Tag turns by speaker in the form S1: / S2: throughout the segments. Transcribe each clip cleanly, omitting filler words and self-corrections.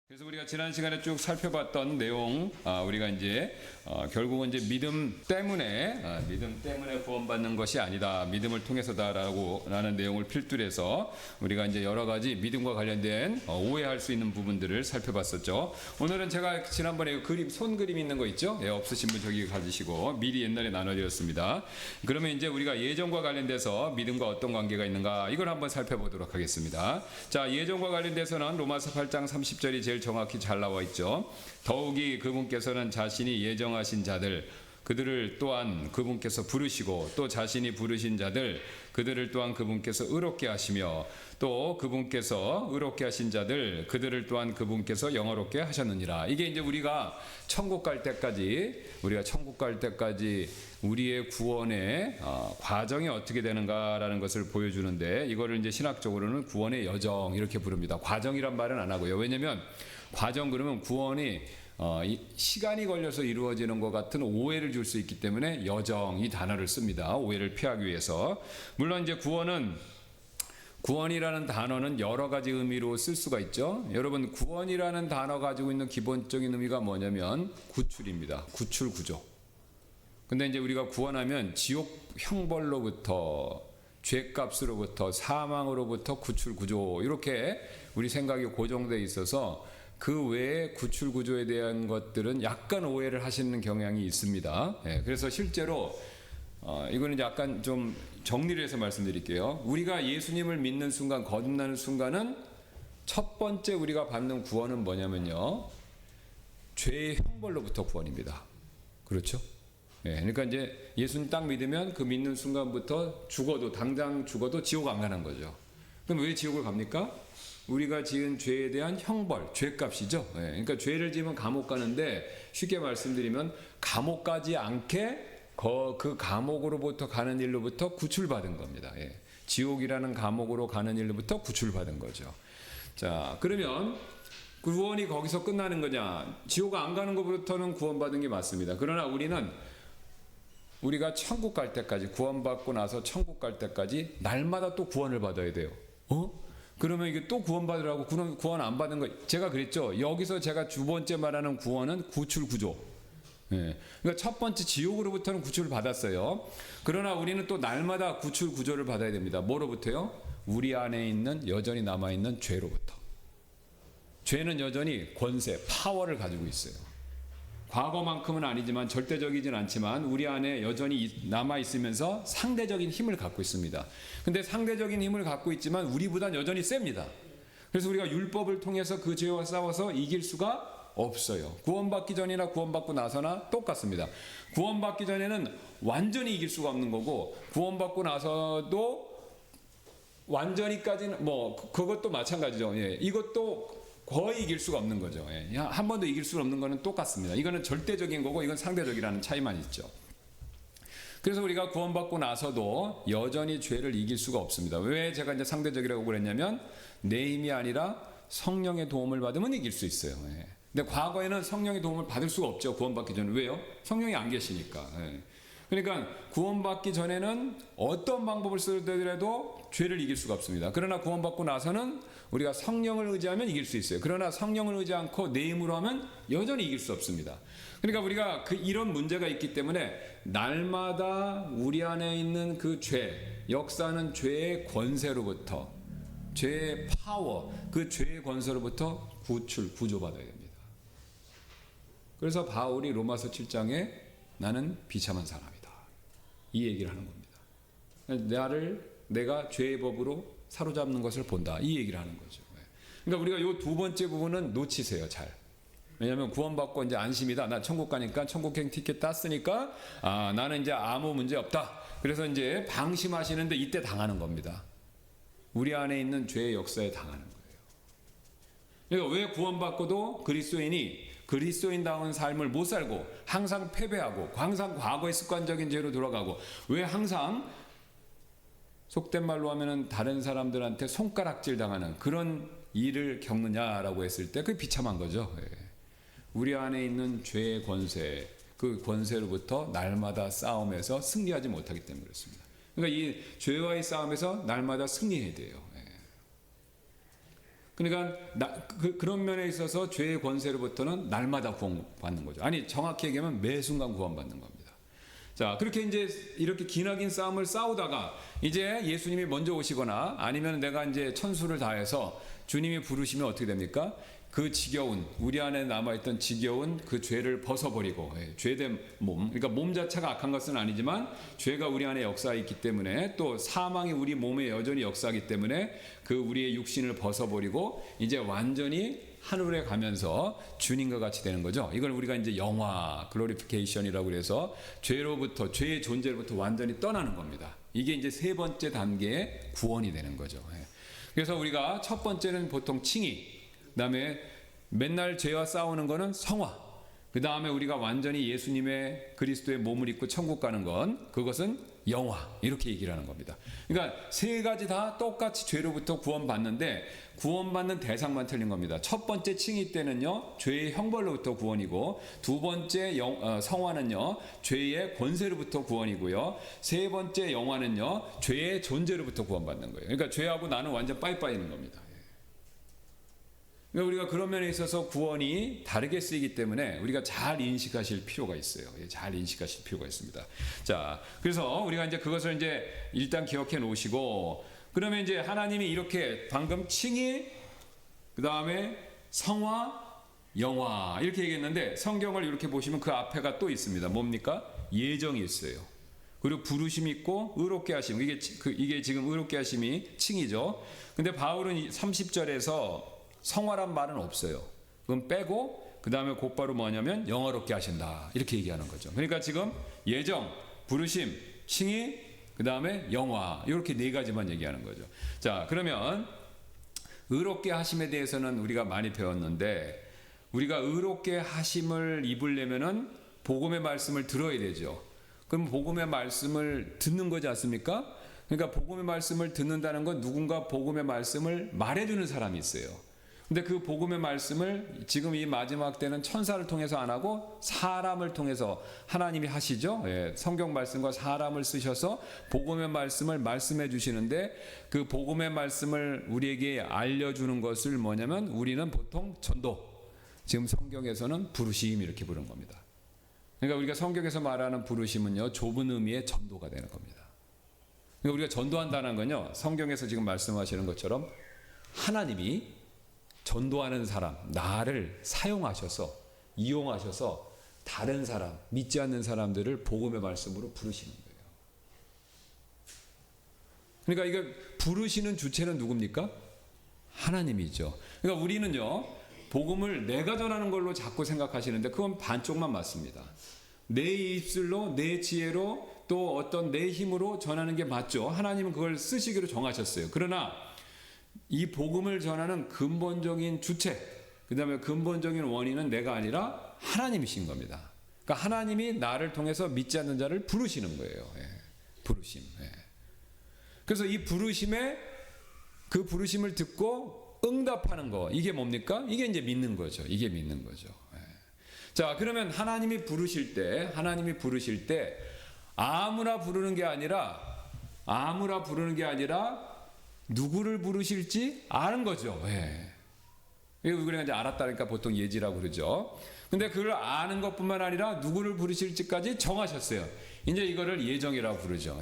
S1: 그래서 우리가 지난 시간에 쭉 살펴봤던 내용, 우리가 이제 결국은 이제 믿음 때문에 구원받는 것이 아니다, 믿음을 통해서다라는 내용을 필두해서 우리가 이제 여러 가지 믿음과 관련된 오해할 수 있는 부분들을 살펴봤었죠. 오늘은 제가 지난번에 그림, 손 그림 있는 거 있죠? 예, 없으신 분 저기 가지시고 미리 옛날에 나눠드렸습니다. 그러면 이제 우리가 예전과 관련돼서 믿음과 어떤 관계가 있는가 이걸 한번 살펴보도록 하겠습니다. 자, 예전과 관련돼서는 로마서 8장 30절이 제일 정확히 잘 나와 있죠. 더욱이 그분께서는 자신이 예정하신 자들 그들을 또한 그분께서 부르시고 또 자신이 부르신 자들 그들을 또한 그분께서 의롭게 하시며 또 그분께서 의롭게 하신 자들 그들을 또한 그분께서 영화롭게 하셨느니라. 이게 이제 우리가 천국 갈 때까지 우리의 구원의 과정이 어떻게 되는가라는 것을 보여주는데, 이거를 이제 신학적으로는 구원의 여정 이렇게 부릅니다. 과정이란 말은 안 하고요. 왜냐면 과정 그러면 구원이 시간이 걸려서 이루어지는 것 같은 오해를 줄 수 있기 때문에 여정 이 단어를 씁니다. 오해를 피하기 위해서. 물론 이제 구원이라는 단어는 여러 가지 의미로 쓸 수가 있죠. 여러분, 구원이라는 단어 가지고 있는 기본적인 의미가 뭐냐면 구출입니다. 구출 구조. 근데 이제 우리가 구원하면 지옥 형벌로부터 죄값으로부터 사망으로부터 구출 구조 이렇게 우리 생각이 고정되어 있어서 그 외에 구출 구조에 대한 것들은 약간 오해를 하시는 경향이 있습니다. 예, 그래서 실제로 이거는 약간 좀 정리를 해서 말씀드릴게요. 우리가 예수님을 믿는 순간, 거듭나는 순간은 첫 번째 우리가 받는 구원은 뭐냐면요, 죄의 형벌로부터 구원입니다. 그렇죠? 예, 그러니까 이제 예수님 딱 믿으면 그 믿는 순간부터 당장 죽어도 지옥 안 가는 거죠. 그럼 왜 지옥을 갑니까? 우리가 지은 죄에 대한 형벌, 죄값이죠. 예, 그러니까 죄를 지으면 감옥 가는데, 쉽게 말씀드리면 감옥 가지 않게 그 감옥으로부터 가는 일로부터 구출받은 겁니다. 예, 지옥이라는 감옥으로 가는 일로부터 구출받은 거죠. 자, 그러면 구원이 거기서 끝나는 거냐? 지옥 안 가는 것부터는 구원받은 게 맞습니다. 그러나 우리가 천국 갈 때까지, 구원받고 나서 천국 갈 때까지 날마다 또 구원을 받아야 돼요. 그러면 이게 또 구원받으라고 구원 안 받은 거, 제가 그랬죠. 여기서 제가 두 번째 말하는 구원은 구출 구조. 예. 그러니까 첫 번째 지옥으로부터는 구출을 받았어요. 그러나 우리는 또 날마다 구출 구조를 받아야 됩니다. 뭐로부터요? 우리 안에 있는 여전히 남아있는 죄로부터. 죄는 여전히 권세, 파워를 가지고 있어요. 과거만큼은 아니지만, 절대적이진 않지만 우리 안에 여전히 남아있으면서 상대적인 힘을 갖고 있습니다. 근데 상대적인 힘을 갖고 있지만 우리보단 여전히 셉니다. 그래서 우리가 율법을 통해서 그 죄와 싸워서 이길 수가 없어요. 구원받기 전이나 구원받고 나서나 똑같습니다. 구원받기 전에는 완전히 이길 수가 없는 거고, 구원받고 나서도 완전히까지는 그것도 마찬가지죠. 예, 이것도 거의 이길 수가 없는 거죠. 예, 한 번도 이길 수 없는 거는 똑같습니다. 이거는 절대적인 거고 이건 상대적이라는 차이만 있죠. 그래서 우리가 구원받고 나서도 여전히 죄를 이길 수가 없습니다. 왜 제가 이제 상대적이라고 그랬냐면, 내 힘이 아니라 성령의 도움을 받으면 이길 수 있어요. 예. 근데 과거에는 성령의 도움을 받을 수가 없죠. 구원받기 전에. 왜요? 성령이 안 계시니까. 예. 그러니까 구원받기 전에는 어떤 방법을 쓰더라도 죄를 이길 수가 없습니다. 그러나 구원받고 나서는 우리가 성령을 의지하면 이길 수 있어요. 그러나 성령을 의지 않고 내 힘으로 하면 여전히 이길 수 없습니다. 그러니까 우리가 이런 문제가 있기 때문에 날마다 우리 안에 있는 그 죄, 역사는 죄의 권세로부터, 죄의 파워, 그 죄의 권세로부터 구조받아야 됩니다. 그래서 바울이 로마서 7장에 나는 비참한 사람이다, 이 얘기를 하는 겁니다. 내가 죄의 법으로 사로잡는 것을 본다, 이 얘기를 하는 거죠. 그러니까 우리가 이 두 번째 부분은 놓치세요, 잘. 왜냐하면 구원받고 이제 안심이다. 나 천국 가니까 천국행 티켓 땄으니까 나는 이제 아무 문제 없다. 그래서 이제 방심하시는데 이때 당하는 겁니다. 우리 안에 있는 죄의 역사에 당하는 거예요. 그러니까 왜 구원받고도 그리스도인다운 삶을 못 살고 항상 패배하고 항상 과거의 습관적인 죄로 돌아가고, 왜 항상 속된 말로 하면은 다른 사람들한테 손가락질 당하는 그런 일을 겪느냐라고 했을 때 그게 비참한 거죠. 예. 우리 안에 있는 죄의 권세, 그 권세로부터 날마다 싸움에서 승리하지 못하기 때문에 그렇습니다. 그러니까 이 죄와의 싸움에서 날마다 승리해야 돼요. 예. 그러니까 그런 면에 있어서 죄의 권세로부터는 날마다 구원받는 거죠. 아니 정확히 얘기하면 매 순간 구원받는 겁니다. 자, 그렇게 이제 이렇게 기나긴 싸움을 싸우다가 이제 예수님이 먼저 오시거나 아니면 내가 이제 천수를 다해서 주님이 부르시면 어떻게 됩니까? 그 지겨운, 우리 안에 남아있던 지겨운 그 죄를 벗어버리고, 죄된 몸, 그러니까 몸 자체가 악한 것은 아니지만 죄가 우리 안에 역사있기 때문에 또 사망이 우리 몸에 여전히 역사하기 때문에 그 우리의 육신을 벗어버리고 이제 완전히 하늘에 가면서 주님과 같이 되는 거죠. 이걸 우리가 이제 영화, 글로리피케이션이라고 그래서 죄로부터, 죄의 존재로부터 완전히 떠나는 겁니다. 이게 이제 세 번째 단계의 구원이 되는 거죠. 그래서 우리가 첫 번째는 보통 칭의, 그 다음에 맨날 죄와 싸우는 거는 성화, 그 다음에 우리가 완전히 예수님의 그리스도의 몸을 입고 천국 가는 건 그것은 영화, 이렇게 얘기를 하는 겁니다. 그러니까 세 가지 다 똑같이 죄로부터 구원받는데 구원받는 대상만 틀린 겁니다. 첫 번째 칭의 때는요 죄의 형벌로부터 구원이고, 두 번째 성화는요 죄의 권세로부터 구원이고요, 세 번째 영화는요 죄의 존재로부터 구원받는 거예요. 그러니까 죄하고 나는 완전 빠이빠이는 겁니다. 그러니까 우리가 그런 면에 있어서 구원이 다르게 쓰이기 때문에 우리가 잘 인식하실 필요가 있어요. 잘 인식하실 필요가 있습니다. 자, 그래서 우리가 이제 그것을 이제 일단 기억해 놓으시고, 그러면 이제 하나님이 이렇게 방금 칭의, 그 다음에 성화, 영화 이렇게 얘기했는데 성경을 이렇게 보시면 그 앞에가 또 있습니다. 뭡니까? 예정이 있어요. 그리고 부르심이 있고 의롭게 하심. 이게 지금 의롭게 하심이 칭이죠. 근데 바울은 30절에서 성화란 말은 없어요. 그건 빼고 그 다음에 곧바로 뭐냐면 영화롭게 하신다 이렇게 얘기하는 거죠. 그러니까 지금 예정, 부르심, 칭의, 그 다음에 영화 이렇게 네 가지만 얘기하는 거죠. 자, 그러면 의롭게 하심에 대해서는 우리가 많이 배웠는데, 우리가 의롭게 하심을 입으려면은 복음의 말씀을 들어야 되죠. 그럼 복음의 말씀을 듣는 거지 않습니까? 그러니까 복음의 말씀을 듣는다는 건 누군가 복음의 말씀을 말해주는 사람이 있어요. 근데 그 복음의 말씀을 지금 이 마지막 때는 천사를 통해서 안 하고 사람을 통해서 하나님이 하시죠. 성경 말씀과 사람을 쓰셔서 복음의 말씀을 말씀해 주시는데, 그 복음의 말씀을 우리에게 알려주는 것을 뭐냐면 우리는 보통 전도, 지금 성경에서는 부르심 이렇게 부르는 겁니다. 그러니까 우리가 성경에서 말하는 부르심은요 좁은 의미의 전도가 되는 겁니다. 그러니까 우리가 전도한다는 건요 성경에서 지금 말씀하시는 것처럼 하나님이 전도하는 사람, 나를 사용하셔서, 이용하셔서 다른 사람, 믿지 않는 사람들을 복음의 말씀으로 부르시는 거예요. 그러니까 이거 부르시는 주체는 누굽니까? 하나님이죠. 그러니까 우리는요 복음을 내가 전하는 걸로 자꾸 생각하시는데 그건 반쪽만 맞습니다. 내 입술로, 내 지혜로, 또 어떤 내 힘으로 전하는 게 맞죠. 하나님은 그걸 쓰시기로 정하셨어요. 그러나 이 복음을 전하는 근본적인 주체, 그 다음에 근본적인 원인은 내가 아니라 하나님이신 겁니다. 그러니까 하나님이 나를 통해서 믿지 않는 자를 부르시는 거예요. 부르심. 그래서 이 부르심에, 그 부르심을 듣고 응답하는 거, 이게 뭡니까? 이게 이제 믿는 거죠. 이게 믿는 거죠. 자, 그러면 하나님이 부르실 때 아무나 부르는 게 아니라 누구를 부르실지 아는 거죠. 우리가 이제 알았다니까 보통 예지라고 그러죠. 근데 그걸 아는 것뿐만 아니라 누구를 부르실지까지 정하셨어요. 이제 이거를 예정이라고 부르죠.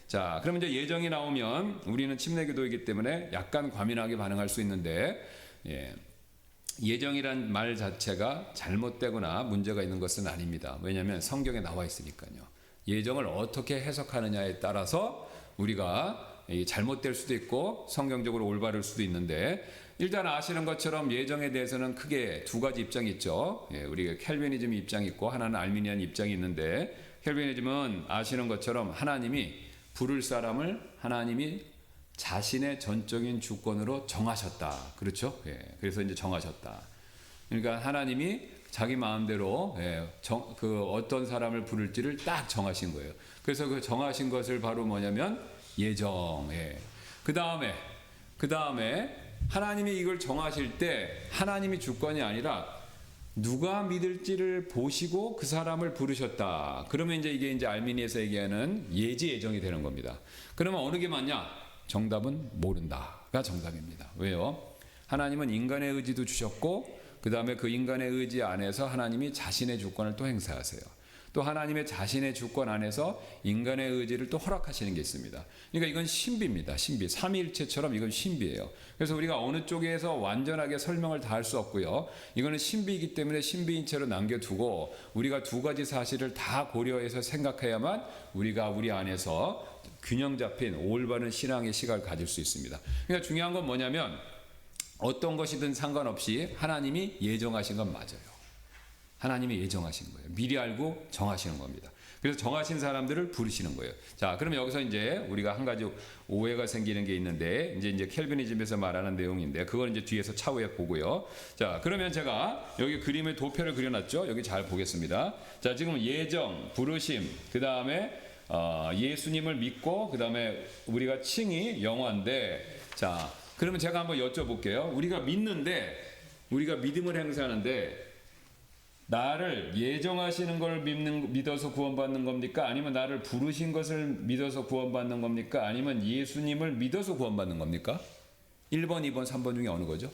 S1: 자, 그럼 이제 예정이 나오면 우리는 침례교도이기 때문에 약간 과민하게 반응할 수 있는데, 예정이란 말 자체가 잘못되거나 문제가 있는 것은 아닙니다. 왜냐하면 성경에 나와 있으니까요. 예정을 어떻게 해석하느냐에 따라서 우리가 잘못될 수도 있고 성경적으로 올바를 수도 있는데, 일단 아시는 것처럼 예정에 대해서는 크게 두 가지 입장이 있죠. 우리가 켈비니즘 입장이 있고 하나는 알미니안 입장이 있는데, 켈비니즘은 아시는 것처럼 하나님이 부를 사람을 하나님이 자신의 전적인 주권으로 정하셨다. 그렇죠? 그래서 이제 정하셨다. 그러니까 하나님이 자기 마음대로 그 어떤 사람을 부를지를 딱 정하신 거예요. 그래서 그 정하신 것을 바로 뭐냐면 예정. 그 다음에 하나님이 이걸 정하실 때 하나님이 주권이 아니라 누가 믿을지를 보시고 그 사람을 부르셨다. 그러면 이게 이제 알미니에서 얘기하는 예지 예정이 되는 겁니다. 그러면 어느 게 맞냐? 정답은 모른다가 정답입니다. 왜요? 하나님은 인간의 의지도 주셨고 그 다음에 그 인간의 의지 안에서 하나님이 자신의 주권을 또 행사하세요. 또 하나님의 자신의 주권 안에서 인간의 의지를 또 허락하시는 게 있습니다. 그러니까 이건 신비입니다. 신비. 삼위일체처럼 이건 신비예요. 그래서 우리가 어느 쪽에서 완전하게 설명을 다 할 수 없고요. 이거는 신비이기 때문에 신비인 채로 남겨두고 우리가 두 가지 사실을 다 고려해서 생각해야만 우리가 우리 안에서 균형 잡힌 올바른 신앙의 시각을 가질 수 있습니다. 그러니까 중요한 건 뭐냐면 어떤 것이든 상관없이 하나님이 예정하신 건 맞아요. 하나님이 예정하신 거예요. 미리 알고 정하시는 겁니다. 그래서 정하신 사람들을 부르시는 거예요. 자, 그러면 여기서 이제 우리가 한 가지 오해가 생기는 게 있는데 이제 캘비니즘에서 말하는 내용인데 그걸 이제 뒤에서 차후에 보고요. 자, 그러면 제가 여기 그림의 도표를 그려놨죠. 여기 잘 보겠습니다. 자, 지금 예정, 부르심, 그 다음에 예수님을 믿고 그 다음에 우리가 칭이 영화인데, 자, 그러면 제가 한번 여쭤볼게요. 우리가 믿음을 행사하는데 나를 예정하시는 걸 믿어서 구원받는 겁니까? 아니면 나를 부르신 것을 믿어서 구원받는 겁니까? 아니면 예수님을 믿어서 구원받는 겁니까? 1번, 2번, 3번 중에 어느 거죠?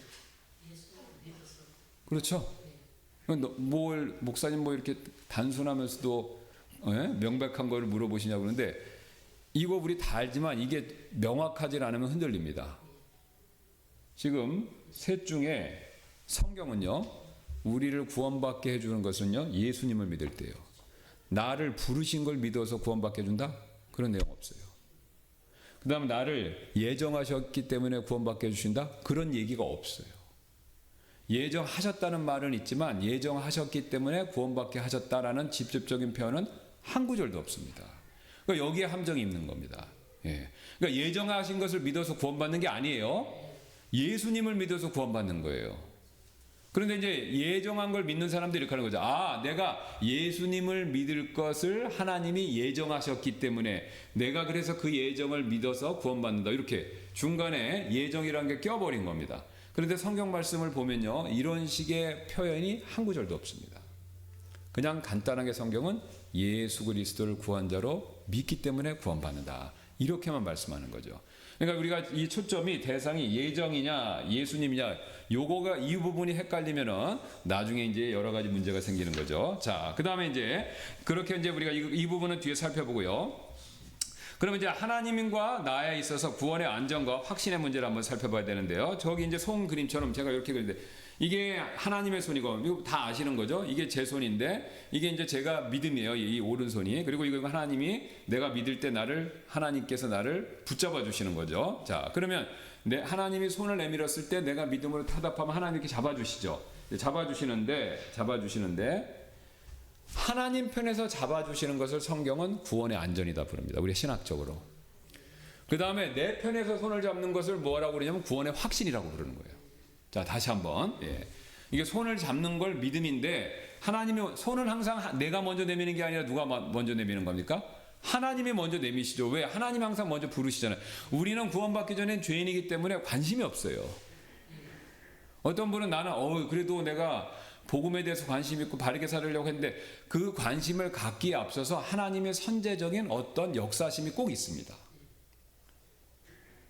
S1: 그렇죠? 목사님 뭐 이렇게 단순하면서도 명백한 걸 물어보시냐고 그러는데 이거 우리 다 알지만 이게 명확하지 않으면 흔들립니다. 지금 셋 중에 성경은요, 우리를 구원받게 해주는 것은요, 예수님을 믿을 때요. 나를 부르신 걸 믿어서 구원받게 해준다? 그런 내용 없어요. 그 다음 나를 예정하셨기 때문에 구원받게 해주신다? 그런 얘기가 없어요. 예정하셨다는 말은 있지만 예정하셨기 때문에 구원받게 하셨다라는 직접적인 표현은 한 구절도 없습니다. 그러니까 여기에 함정이 있는 겁니다. 그러니까 예정하신 것을 믿어서 구원받는 게 아니에요. 예수님을 믿어서 구원받는 거예요. 그런데 이제 예정한 걸 믿는 사람들이 이렇게 하는 거죠. 내가 예수님을 믿을 것을 하나님이 예정하셨기 때문에 내가 그래서 그 예정을 믿어서 구원받는다. 이렇게 중간에 예정이라는 게 껴버린 겁니다. 그런데 성경 말씀을 보면요, 이런 식의 표현이 한 구절도 없습니다. 그냥 간단하게 성경은 예수 그리스도를 구원자로 믿기 때문에 구원받는다. 이렇게만 말씀하는 거죠. 그러니까 우리가 이 초점이 대상이 예정이냐 예수님이냐 요거가 이 부분이 헷갈리면은 나중에 이제 여러 가지 문제가 생기는 거죠. 자, 그다음에 이제 그렇게 이제 우리가 이 부분은 뒤에 살펴보고요. 그러면 이제 하나님과 나에 있어서 구원의 안전과 확신의 문제를 한번 살펴봐야 되는데요. 저기 이제 송 그림처럼 제가 이렇게 그리는데 이게 하나님의 손이고 이거 다 아시는 거죠. 이게 제 손인데 이게 이제 제가 믿음이에요. 이 오른손이. 그리고 이거 하나님이 내가 믿을 때 하나님께서 나를 붙잡아 주시는 거죠. 자, 그러면 하나님이 손을 내밀었을 때 내가 믿음으로 타답하면 하나님 이렇게 잡아주시죠. 잡아주시는데 하나님 편에서 잡아주시는 것을 성경은 구원의 안전이다 부릅니다. 우리 신학적으로. 그 다음에 내 편에서 손을 잡는 것을 뭐라고 그러냐면 구원의 확신이라고 부르는 거예요. 자, 다시 한번. 이게 손을 잡는 걸 믿음인데 하나님이 손을 항상 내가 먼저 내미는 게 아니라 누가 먼저 내미는 겁니까? 하나님이 먼저 내미시죠. 왜? 하나님이 항상 먼저 부르시잖아요. 우리는 구원받기 전엔 죄인이기 때문에 관심이 없어요. 어떤 분은 나는 그래도 내가 복음에 대해서 관심 있고 바르게 살으려고 했는데 그 관심을 갖기에 앞서서 하나님의 선제적인 어떤 역사심이 꼭 있습니다.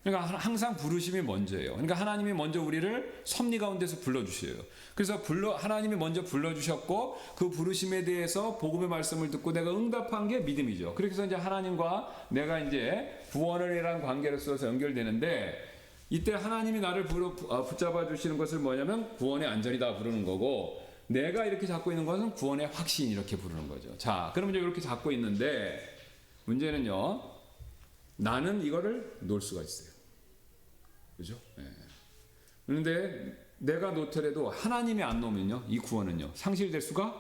S1: 그러니까 항상 부르심이 먼저예요. 그러니까 하나님이 먼저 우리를 섭리 가운데서 불러주셔요. 그래서 하나님이 먼저 불러주셨고 그 부르심에 대해서 복음의 말씀을 듣고 내가 응답한 게 믿음이죠. 그래서 이제 하나님과 내가 이제 구원이라는 관계로서 연결되는데 이때 하나님이 나를 붙잡아 주시는 것을 뭐냐면 구원의 안전이다 부르는 거고 내가 이렇게 잡고 있는 것은 구원의 확신 이렇게 부르는 거죠. 자, 그러면 이제 이렇게 잡고 있는데 문제는요. 나는 이거를 놓을 수가 있어요. 그죠? 그런데 내가 놓더라도 하나님이 안 놓으면요. 이 구원은요. 상실될 수가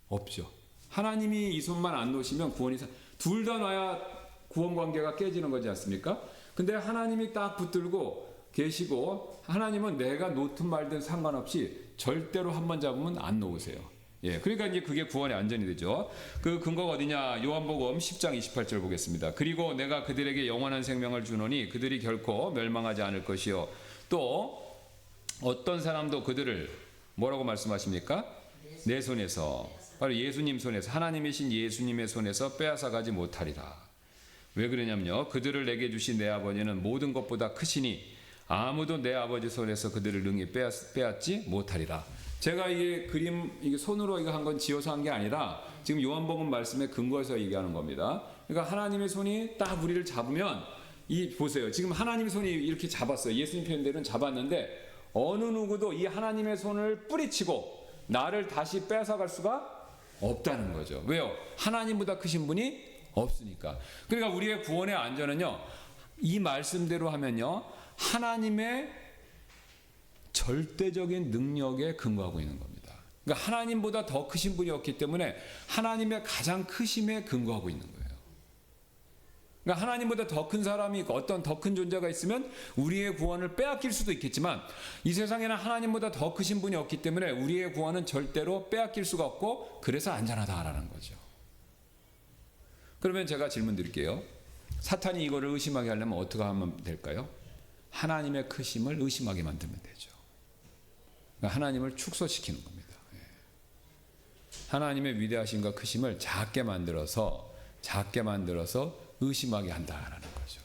S1: 없죠. 하나님이 이 손만 안 놓으시면 구원이 둘 다 놔야 구원 관계가 깨지는 거지 않습니까? 근데 하나님이 딱 붙들고 계시고 하나님은 내가 놓든 말든 상관없이 절대로 한 번 잡으면 안 놓으세요. 그러니까 이제 그게 구원의 안전이 되죠. 그 근거가 어디냐? 요한복음 10장 28절 보겠습니다. 그리고 내가 그들에게 영원한 생명을 주노니 그들이 결코 멸망하지 않을 것이요. 또 어떤 사람도 그들을 뭐라고 말씀하십니까? 내 손에서, 바로 예수님 손에서, 하나님이신 예수님의 손에서 빼앗아가지 못하리라. 왜 그러냐면요. 그들을 내게 주신 내 아버지는 모든 것보다 크시니 아무도 내 아버지 손에서 그들을 능히 빼앗지 못하리라. 제가 이게 그림 이게 손으로 이거 한 건 지어서 한 게 아니라 지금 요한복음 말씀에 근거해서 얘기하는 겁니다. 그러니까 하나님의 손이 딱 우리를 잡으면 이 보세요. 지금 하나님의 손이 이렇게 잡았어요. 예수님 표현대로는 잡았는데 어느 누구도 이 하나님의 손을 뿌리치고 나를 다시 뺏어갈 수가 없다는 거죠. 왜요? 하나님보다 크신 분이 없으니까. 그러니까 우리의 구원의 안전은요, 이 말씀대로 하면요, 하나님의 절대적인 능력에 근거하고 있는 겁니다. 그러니까 하나님보다 더 크신 분이 없기 때문에 하나님의 가장 크심에 근거하고 있는 거예요. 그러니까 하나님보다 더 큰 사람이 어떤 더 큰 존재가 있으면 우리의 구원을 빼앗길 수도 있겠지만 이 세상에는 하나님보다 더 크신 분이 없기 때문에 우리의 구원은 절대로 빼앗길 수가 없고 그래서 안전하다라는 거죠. 그러면 제가 질문 드릴게요. 사탄이 이거를 의심하게 하려면 어떻게 하면 될까요? 하나님의 크심을 의심하게 만들면 되죠. 그러니까 하나님을 축소시키는 겁니다. 하나님의 위대하심과 크심을 작게 만들어서 의심하게 한다라는 거죠.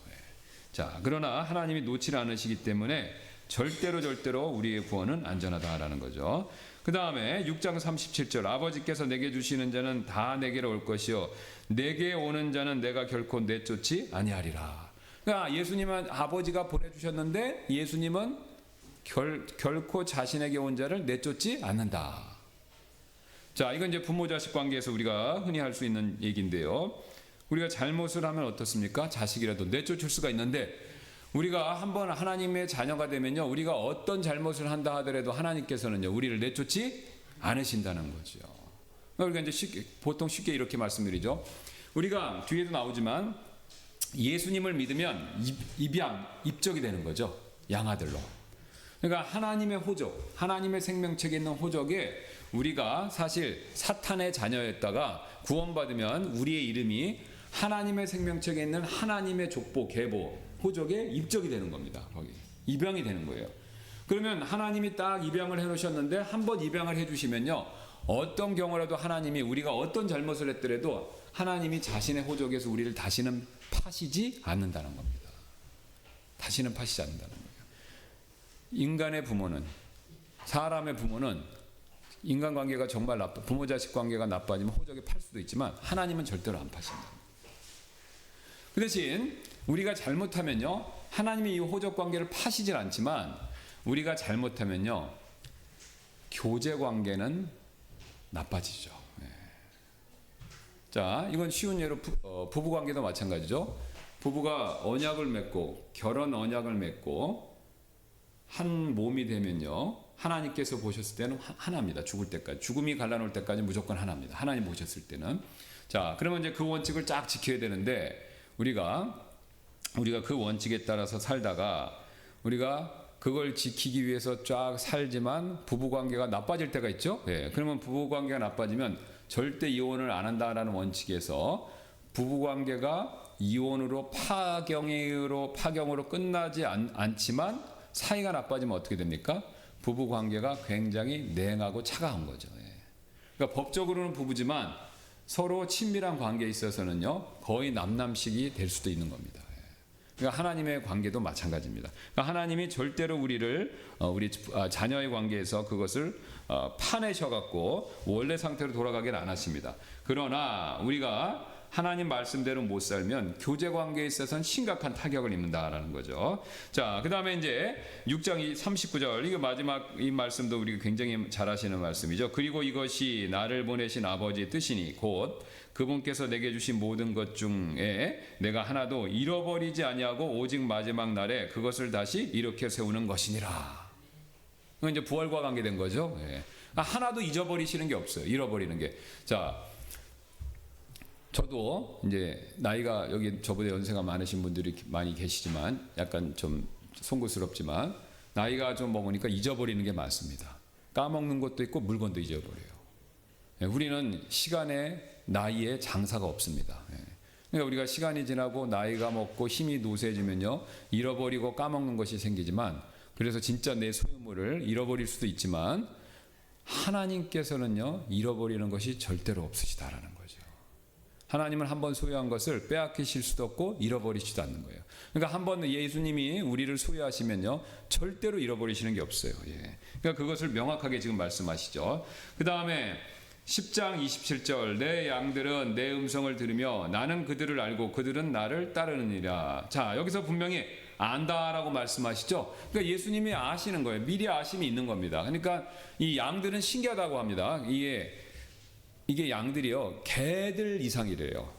S1: 자, 그러나 하나님이 놓지 않으시기 때문에 절대로 우리의 구원은 안전하다라는 거죠. 그 다음에 6장 37절 아버지께서 내게 주시는 자는 다 내게로 올 것이요 내게 오는 자는 내가 결코 내쫓지 아니하리라. 그러니까 예수님은 아버지가 보내주셨는데 예수님은 결코 자신에게 온 자를 내쫓지 않는다. 자, 이건 이제 부모 자식 관계에서 우리가 흔히 할 수 있는 얘기인데요. 우리가 잘못을 하면 어떻습니까? 자식이라도 내쫓을 수가 있는데 우리가 한번 하나님의 자녀가 되면요, 우리가 어떤 잘못을 한다 하더라도 하나님께서는요, 우리를 내쫓지 않으신다는 거죠. 우리가 이제 보통 쉽게 이렇게 말씀드리죠. 우리가 뒤에도 나오지만 예수님을 믿으면 입적이 되는 거죠. 양아들로. 그러니까 하나님의 호적, 하나님의 생명책에 있는 호적에 우리가 사실 사탄의 자녀였다가 구원받으면 우리의 이름이 하나님의 생명책에 있는 하나님의 족보, 계보, 호적에 입적이 되는 겁니다. 거기 입양이 되는 거예요. 그러면 하나님이 딱 입양을 해놓으셨는데 한번 입양을 해주시면요, 어떤 경우라도 하나님이 우리가 어떤 잘못을 했더라도 하나님이 자신의 호적에서 우리를 다시는 파시지 않는다는 겁니다. 다시는 파시지 않는다는 거예요. 인간의 부모는, 사람의 부모는 인간관계가 정말 부모 자식 관계가 나빠지면 호적에 팔 수도 있지만 하나님은 절대로 안 파신다. 그 대신 우리가 잘못하면요, 하나님이 이 호적 관계를 파시질 않지만 우리가 잘못하면요, 교제 관계는 나빠지죠. 자, 이건 쉬운 예로 부부 관계도 마찬가지죠. 부부가 언약을 맺고 결혼 언약을 맺고 한 몸이 되면요, 하나님께서 보셨을 때는 하나입니다. 죽을 때까지, 죽음이 갈라놓을 때까지 무조건 하나입니다. 하나님 보셨을 때는. 자, 그러면 이제 그 원칙을 쫙 지켜야 되는데 우리가 그 원칙에 따라서 살다가 우리가 그걸 지키기 위해서 쫙 살지만 부부관계가 나빠질 때가 있죠. 그러면 부부관계가 나빠지면 절대 이혼을 안 한다라는 원칙에서 부부관계가 이혼으로 파경으로 끝나지 않지만 사이가 나빠지면 어떻게 됩니까? 부부관계가 굉장히 냉하고 차가운 거죠. 그러니까 법적으로는 부부지만 서로 친밀한 관계에 있어서는요, 거의 남남식이 될 수도 있는 겁니다. 그러니까 하나님의 관계도 마찬가지입니다. 그러니까 하나님이 절대로 우리를 우리 자녀의 관계에서 그것을 파내셔갖고 원래 상태로 돌아가기를 안 하십니다. 그러나 우리가 하나님 말씀대로 못 살면 교제 관계에 있어서는 심각한 타격을 입는다라는 거죠. 자, 그 다음에 이제 6장 39절, 이거 마지막 이 말씀도 우리가 굉장히 잘 하시는 말씀이죠. 그리고 이것이 나를 보내신 아버지의 뜻이니 곧 그분께서 내게 주신 모든 것 중에 내가 하나도 잃어버리지 아니하고 오직 마지막 날에 그것을 다시 일으켜 세우는 것이니라. 이건 이제 부활과 관계된 거죠. 하나도 잊어버리시는 게 없어요. 잃어버리는 게. 자, 저도 이제 나이가 여기 저보다 연세가 많으신 분들이 많이 계시지만 약간 좀 송구스럽지만 나이가 좀 먹으니까 잊어버리는 게 많습니다. 까먹는 것도 있고 물건도 잊어버려요. 우리는 시간에 나이에 장사가 없습니다. 그러니까 우리가 시간이 지나고 나이가 먹고 힘이 노쇠지면요, 잃어버리고 까먹는 것이 생기지만 그래서 진짜 내 소유물을 잃어버릴 수도 있지만 하나님께서는요, 잃어버리는 것이 절대로 없으시다라는 거죠. 하나님은 한번 소유한 것을 빼앗기실 수도 없고 잃어버리지도 않는 거예요. 그러니까 한번 예수님이 우리를 소유하시면요, 절대로 잃어버리시는 게 없어요. 예. 그러니까 그것을 명확하게 지금 말씀하시죠. 그 다음에 10장 27절, 내 양들은 내 음성을 들으며 나는 그들을 알고 그들은 나를 따르느니라. 자, 여기서 분명히 안다라고 말씀하시죠. 그러니까 예수님이 아시는 거예요. 미리 아심이 있는 겁니다. 그러니까 이 양들은 신기하다고 합니다. 이게 양들이요, 개들 이상이래요.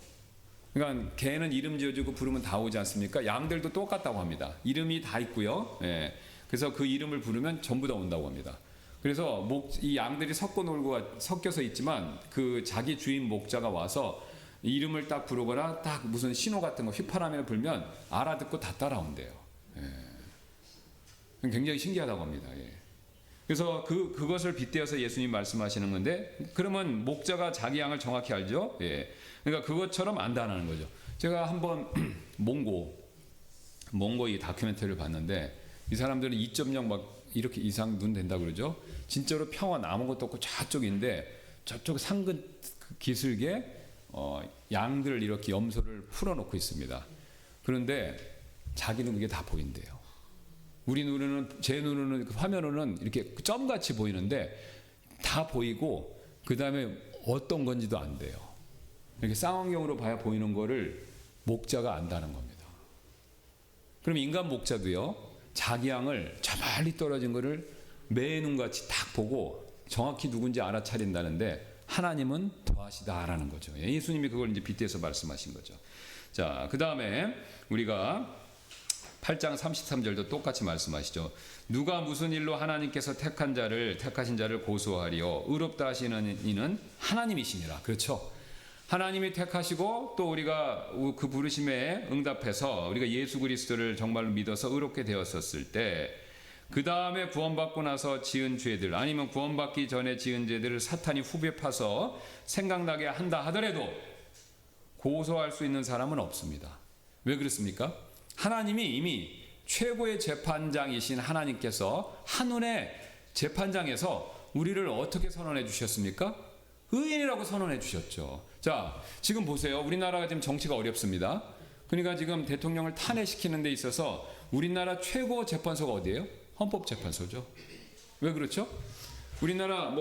S1: 그러니까 개는 이름 지어주고 부르면 다 오지 않습니까? 양들도 똑같다고 합니다. 이름이 다 있고요. 예. 그래서 그 이름을 부르면 전부 다 온다고 합니다. 그래서 이 양들이 섞여서 있지만 그 자기 주인 목자가 와서 이름을 딱 부르거나 딱 무슨 신호 같은 거 휘파람을 불면 알아듣고 다 따라온대요. 예. 굉장히 신기하다고 합니다. 예. 그래서 그것을 빗대어서 예수님 말씀하시는 건데, 그러면 목자가 자기 양을 정확히 알죠. 예. 그러니까 그것처럼 안다는 거죠. 제가 한번 몽고 이 다큐멘터리를 봤는데, 이 사람들은 2.0 막 이렇게 이상 눈 된다 그러죠. 진짜로 평원 아무것도 없고 저쪽인데, 저쪽 상근 기슭에 양들을 이렇게 염소를 풀어놓고 있습니다. 그런데 자기는 그게 다 보인대요. 우리 눈에는, 제 눈에는, 화면으로는 이렇게 점같이 보이는데 다 보이고, 그 다음에 어떤 건지도 안 돼요. 이렇게 쌍안경으로 봐야 보이는 거를 목자가 안다는 겁니다. 그럼 인간 목자도요, 자기 양을 저 멀리 떨어진 거를 매 눈같이 딱 보고 정확히 누군지 알아차린다는데, 하나님은 더하시다라는 거죠. 예수님이 그걸 이제 빗대서 말씀하신 거죠. 자, 그 다음에 우리가 8장 33절도 똑같이 말씀하시죠. 누가 무슨 일로 하나님께서 택하신 자를 고소하리요, 의롭다 하시는 이는 하나님이시니라. 그렇죠. 하나님이 택하시고 또 우리가 그 부르심에 응답해서 우리가 예수 그리스도를 정말로 믿어서 의롭게 되었었을 때, 그 다음에 구원받고 나서 지은 죄들, 아니면 구원받기 전에 지은 죄들을 사탄이 후벼 파서 생각나게 한다 하더라도 고소할 수 있는 사람은 없습니다. 왜 그렇습니까? 하나님이 이미 최고의 재판장이신 하나님께서 한눈에 재판장에서 우리를 어떻게 선언해 주셨습니까? 의인이라고 선언해 주셨죠. 자, 지금 보세요. 우리나라가 지금 정치가 어렵습니다. 그러니까 지금 대통령을 탄핵시키는 데 있어서 우리나라 최고 재판소가 어디예요? 헌법재판소죠. 왜 그렇죠? 우리나라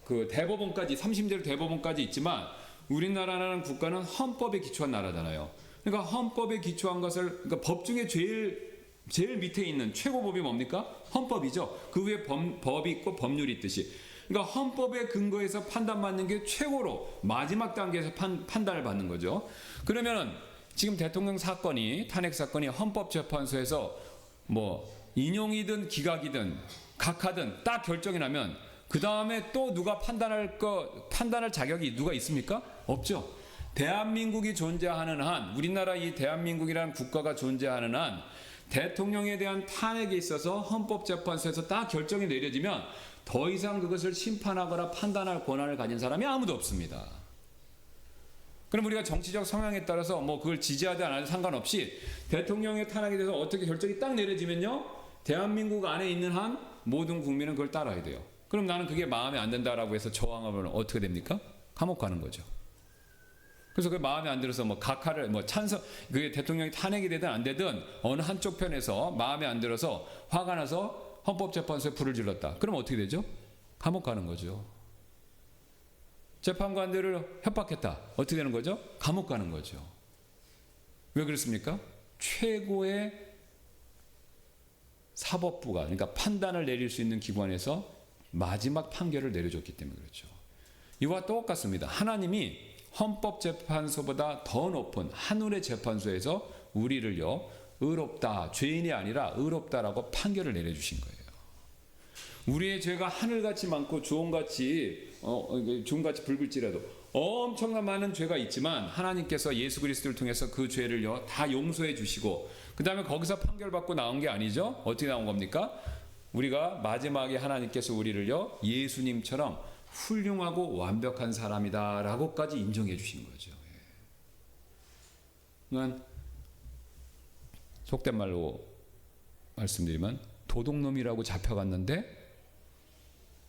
S1: 그 대법원까지, 3심제로 대법원까지 있지만 우리나라라는 국가는 헌법에 기초한 나라잖아요. 그러니까 헌법에 기초한 것을, 그러니까 법 중에 제일 밑에 있는 최고법이 뭡니까? 헌법이죠. 그 위에 법이 있고 법률이 있듯이. 그러니까 헌법의 근거에서 판단받는 게 최고로 마지막 단계에서 판단을 받는 거죠. 그러면 지금 대통령 사건이, 탄핵 사건이 헌법재판소에서 인용이든 기각이든 각하든 딱 결정이 나면 그 다음에 또 누가 판단할 자격이 누가 있습니까? 없죠. 대한민국이 존재하는 한, 우리나라 이 대한민국이라는 국가가 존재하는 한, 대통령에 대한 탄핵에 있어서 헌법재판소에서 딱 결정이 내려지면 더 이상 그것을 심판하거나 판단할 권한을 가진 사람이 아무도 없습니다. 그럼 우리가 정치적 성향에 따라서 그걸 지지하든 안 하든 상관없이 대통령의 탄핵에 대해서 어떻게 결정이 딱 내려지면요, 대한민국 안에 있는 한 모든 국민은 그걸 따라야 돼요. 그럼 나는 그게 마음에 안 든다라고 해서 저항하면 어떻게 됩니까? 감옥 가는 거죠. 그래서 그 마음에 안 들어서 각하를 그게 대통령이 탄핵이 되든 안 되든 어느 한쪽 편에서 마음에 안 들어서 화가 나서 헌법재판소에 불을 질렀다. 그럼 어떻게 되죠? 감옥 가는 거죠. 재판관들을 협박했다. 어떻게 되는 거죠? 감옥 가는 거죠. 왜 그렇습니까? 최고의 사법부가, 그러니까 판단을 내릴 수 있는 기관에서 마지막 판결을 내려줬기 때문에 그렇죠. 이와 똑같습니다. 하나님이 헌법재판소보다 더 높은 하늘의 재판소에서 우리를요, 의롭다, 죄인이 아니라 의롭다라고 판결을 내려주신 거예요. 우리의 죄가 하늘같이 많고 주홍같이 붉을지라도 엄청난 많은 죄가 있지만 하나님께서 예수 그리스도를 통해서 그 죄를요 다 용서해 주시고, 그 다음에 거기서 판결받고 나온 게 아니죠. 어떻게 나온 겁니까? 우리가 마지막에 하나님께서 우리를요 예수님처럼 훌륭하고 완벽한 사람이다 라고까지 인정해 주신 거죠. 그러니까 속된 말로 말씀드리면 도둑놈이라고 잡혀갔는데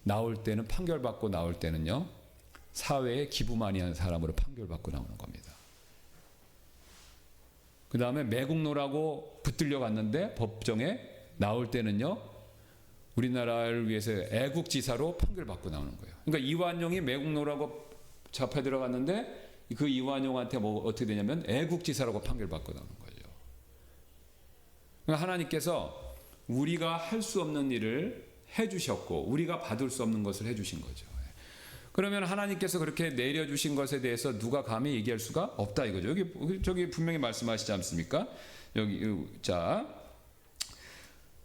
S1: 나올 때는, 판결받고 나올 때는요, 사회에 기부 많이 한 사람으로 판결받고 나오는 겁니다. 그 다음에 매국노라고 붙들려 갔는데 법정에 나올 때는요, 우리나라를 위해서 애국지사로 판결받고 나오는 거예요. 그러니까 이완용이 매국노라고 잡혀 들어갔는데 그 이완용한테 뭐 어떻게 되냐면 애국지사라고 판결받고 나오는 거죠. 그러니까 하나님께서 우리가 할 수 없는 일을 해주셨고 우리가 받을 수 없는 것을 해주신 거죠. 그러면 하나님께서 그렇게 내려주신 것에 대해서 누가 감히 얘기할 수가 없다 이거죠. 저기 분명히 말씀하시지 않습니까? 여기 자,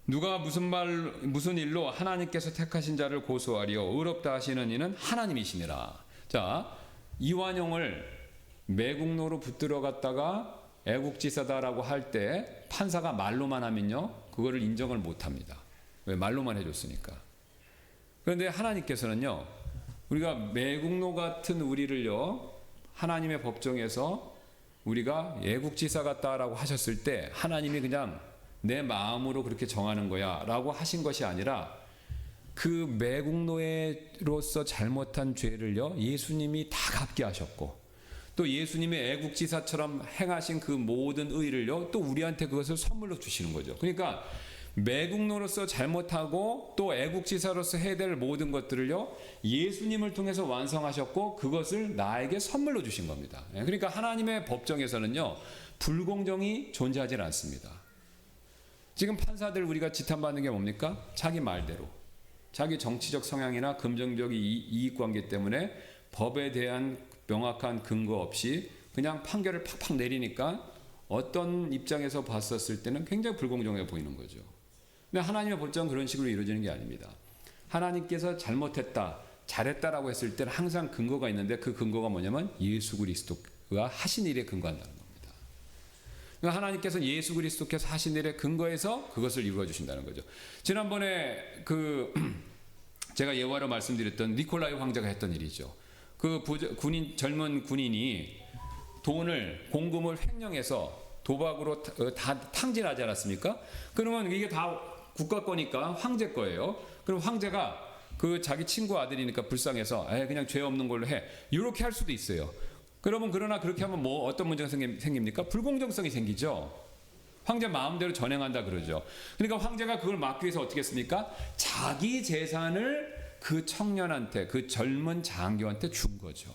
S1: 누가 무슨 일로 하나님께서 택하신 자를 고소하리요 의롭다 하시는 이는 하나님이시니라. 자, 이완용을 매국노로 붙들어 갔다가 애국지사다라고 할 때 판사가 말로만 하면요, 그거를 인정을 못 합니다. 왜? 말로만 해줬으니까. 그런데 하나님께서는요, 우리가 매국노 같은 우리를요, 하나님의 법정에서 우리가 애국지사 같다라고 하셨을 때 하나님이 그냥 내 마음으로 그렇게 정하는 거야 라고 하신 것이 아니라 그 매국노로서 잘못한 죄를요, 예수님이 다 갚게 하셨고 또 예수님이 애국지사처럼 행하신 그 모든 의를요, 또 우리한테 그것을 선물로 주시는 거죠. 그러니까 매국노로서 잘못하고 또 애국지사로서 해야 될 모든 것들을요, 예수님을 통해서 완성하셨고 그것을 나에게 선물로 주신 겁니다. 그러니까 하나님의 법정에서는요, 불공정이 존재하지 않습니다. 지금 판사들 우리가 지탄받는 게 뭡니까? 자기 말대로 자기 정치적 성향이나 금전적 이익관계 때문에 법에 대한 명확한 근거 없이 그냥 판결을 팍팍 내리니까 어떤 입장에서 봤었을 때는 굉장히 불공정해 보이는 거죠. 근데 하나님의 법정은 그런 식으로 이루어지는 게 아닙니다. 하나님께서 잘못했다, 잘했다라고 했을 때는 항상 근거가 있는데 그 근거가 뭐냐면 예수 그리스도가 하신 일에 근거한다는 겁니다. 그러니까 하나님께서 예수 그리스도께서 하신 일에 근거해서 그것을 이루어 주신다는 거죠. 지난번에 제가 예화로 말씀드렸던 니콜라이 황제가 했던 일이죠. 젊은 군인이 공금을 횡령해서 도박으로 다 탕진하지 않았습니까? 그러면 이게 다 국가 거니까 황제 거예요. 그럼 황제가 자기 친구 아들이니까 불쌍해서 그냥 죄 없는 걸로 해. 이렇게 할 수도 있어요. 그러나 그렇게 하면 어떤 문제가 생깁니까? 불공정성이 생기죠. 황제 마음대로 전행한다 그러죠. 그러니까 황제가 그걸 막기 위해서 어떻게 했습니까? 자기 재산을 그 청년한테, 그 젊은 장교한테 준 거죠.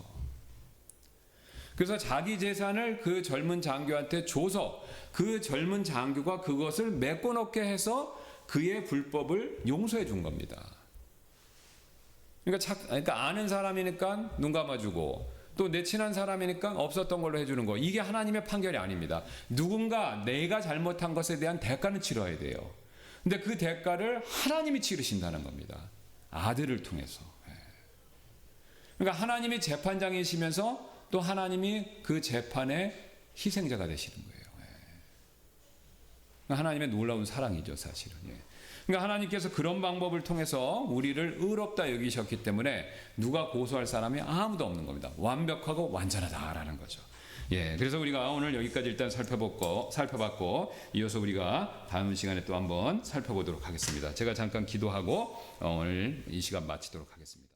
S1: 그래서 자기 재산을 그 젊은 장교한테 줘서 그 젊은 장교가 그것을 메꿔놓게 해서 그의 불법을 용서해 준 겁니다. 그러니까 아는 사람이니까 눈 감아주고 또 내 친한 사람이니까 없었던 걸로 해주는 거, 이게 하나님의 판결이 아닙니다. 누군가 내가 잘못한 것에 대한 대가는 치러야 돼요. 근데 그 대가를 하나님이 치르신다는 겁니다. 아들을 통해서. 그러니까 하나님이 재판장이시면서 또 하나님이 그 재판의 희생자가 되시는 거예요. 하나님의 놀라운 사랑이죠, 사실은. 그러니까 하나님께서 그런 방법을 통해서 우리를 의롭다 여기셨기 때문에 누가 고소할 사람이 아무도 없는 겁니다. 완벽하고 완전하다라는 거죠. 그래서 우리가 오늘 여기까지 일단 살펴봤고 이어서 우리가 다음 시간에 또 한번 살펴보도록 하겠습니다. 제가 잠깐 기도하고 오늘 이 시간 마치도록 하겠습니다.